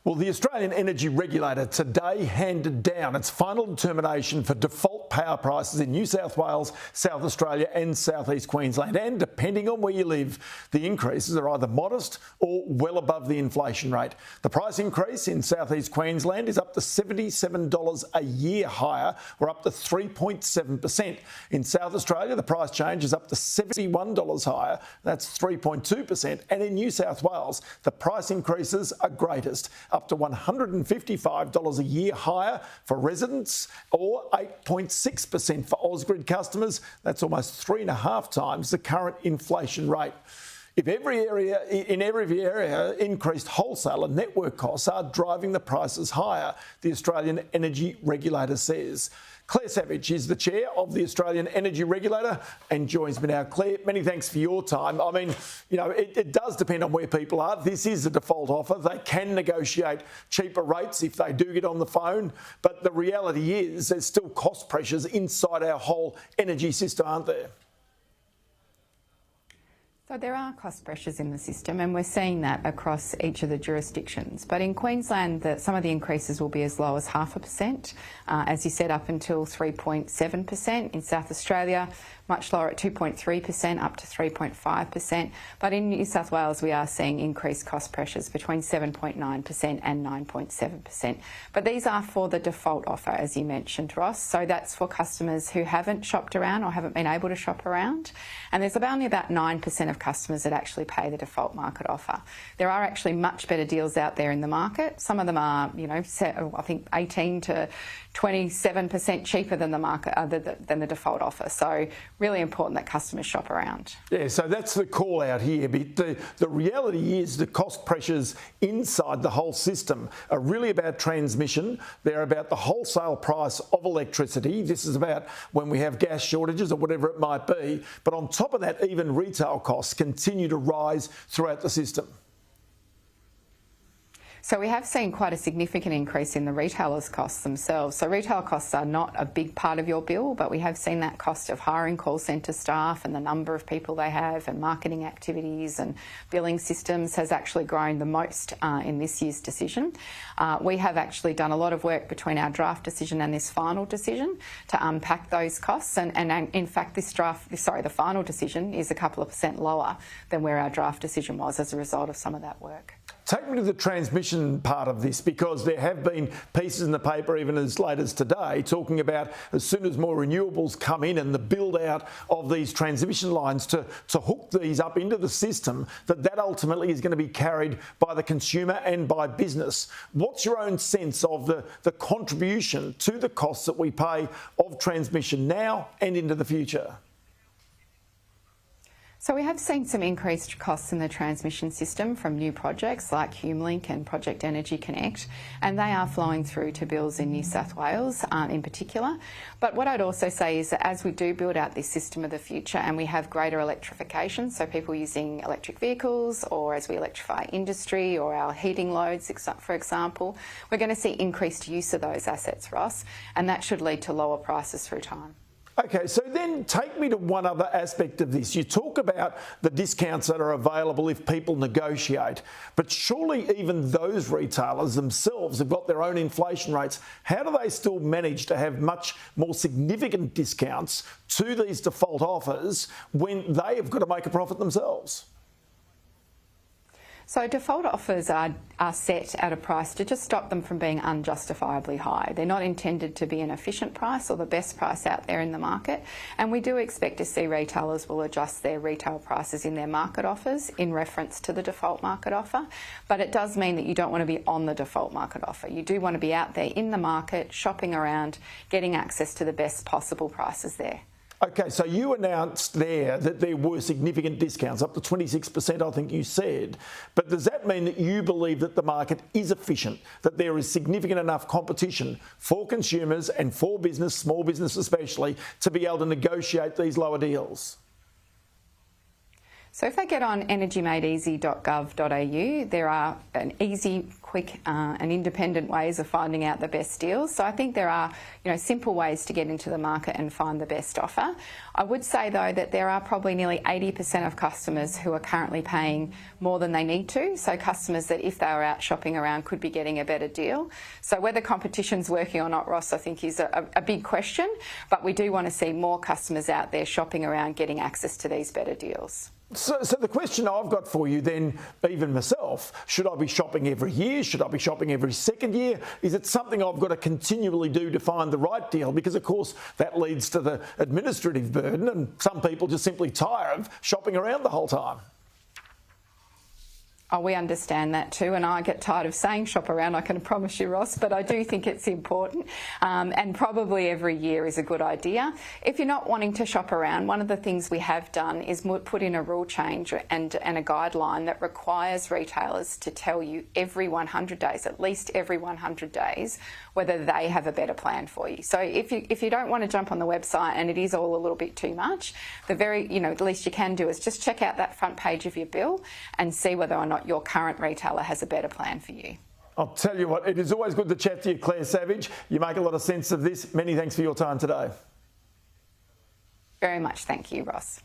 Well, the Australian Energy Regulator today handed down its final determination for default power prices in New South Wales, South Australia and South East Queensland. And depending on where you live, the increases are either modest or well above the inflation rate. The price increase in South East Queensland is up to $77 a year higher, or up to 3.7%. In South Australia, the price change is up to $71 higher, that's 3.2%. And in New South Wales, the price increases are greatest, up to $155 a year higher for residents, or 8.6% for Ausgrid customers. That's almost 3.5 times the current inflation rate. In every area, increased wholesale and network costs are driving the prices higher, the Australian Energy Regulator says. Clare Savage is the chair of the Australian Energy Regulator and joins me now. Clare, many thanks for your time. I mean, it does depend on where people are. This is a default offer. They can negotiate cheaper rates if they do get on the phone. But the reality is there's still cost pressures inside our whole energy system, aren't there? So there are cost pressures in the system, and we're seeing that across each of the jurisdictions. But in Queensland, some of the increases will be as low as 0.5%, as you said, up until 3.7%. In South Australia, much lower at 2.3%, up to 3.5%. But in New South Wales, we are seeing increased cost pressures between 7.9% and 9.7%. But these are for the default offer, as you mentioned, Ross. So that's for customers who haven't shopped around or haven't been able to shop around. And there's only about 9% of customers that actually pay the default market offer. There are actually much better deals out there in the market. Some of them are, I think 18 to 27% cheaper than the market, than the default offer. So really important that customers shop around. Yeah, so that's the call out here. But the reality is the cost pressures inside the whole system are really about transmission. They're about the wholesale price of electricity. This is about when we have gas shortages or whatever it might be. But on top of that, even retail costs continue to rise throughout the system. So we have seen quite a significant increase in the retailers' costs themselves. So retail costs are not a big part of your bill, but we have seen that cost of hiring call centre staff and the number of people they have and marketing activities and billing systems has actually grown the most in this year's decision. We have actually done a lot of work between our draft decision and this final decision to unpack those costs. And in fact, the final decision is a couple of percent lower than where our draft decision was as a result of some of that work. Take me to the transmission part of this, because there have been pieces in the paper even as late as today talking about as soon as more renewables come in and the build out of these transmission lines to hook these up into the system, that ultimately is going to be carried by the consumer and by business. What's your own sense of the contribution to the costs that we pay of transmission now and into the future? So we have seen some increased costs in the transmission system from new projects like HumeLink and Project Energy Connect, and they are flowing through to bills in New South Wales in particular. But what I'd also say is that as we do build out this system of the future and we have greater electrification, so people using electric vehicles, or as we electrify industry or our heating loads, for example, we're going to see increased use of those assets, Ross, and that should lead to lower prices through time. Okay, so then take me to one other aspect of this. You talk about the discounts that are available if people negotiate, but surely even those retailers themselves have got their own inflation rates. How do they still manage to have much more significant discounts to these default offers when they have got to make a profit themselves? So default offers are set at a price to just stop them from being unjustifiably high. They're not intended to be an efficient price or the best price out there in the market. And we do expect to see retailers will adjust their retail prices in their market offers in reference to the default market offer. But it does mean that you don't want to be on the default market offer. You do want to be out there in the market, shopping around, getting access to the best possible prices there. Okay, so you announced there that there were significant discounts, up to 26%, I think you said. But does that mean that you believe that the market is efficient, that there is significant enough competition for consumers and for business, small business especially, to be able to negotiate these lower deals? So if they get on energymadeeasy.gov.au, there are an easy, quick and independent ways of finding out the best deals. So I think there are, simple ways to get into the market and find the best offer. I would say though that there are probably nearly 80% of customers who are currently paying more than they need to. So customers that if they were out shopping around could be getting a better deal. So whether competition's working or not, Ross, I think is a big question, but we do want to see more customers out there shopping around getting access to these better deals. So the question I've got for you then, even myself, should I be shopping every year? Should I be shopping every second year? Is it something I've got to continually do to find the right deal? Because, of course, that leads to the administrative burden and some people just simply tire of shopping around the whole time. Oh, we understand that too, and I get tired of saying shop around, I can promise you, Ross, but I do think it's important, and probably every year is a good idea. If you're not wanting to shop around, one of the things we have done is put in a rule change and a guideline that requires retailers to tell you every 100 days, at least every 100 days, whether they have a better plan for you. So if you don't want to jump on the website and it is all a little bit too much, the least you can do is just check out that front page of your bill and see whether or not your current retailer has a better plan for you. I'll tell you what, it is always good to chat to you, Clare Savage. You make a lot of sense of this. Many thanks for your time today. Very much. Thank you, Ross.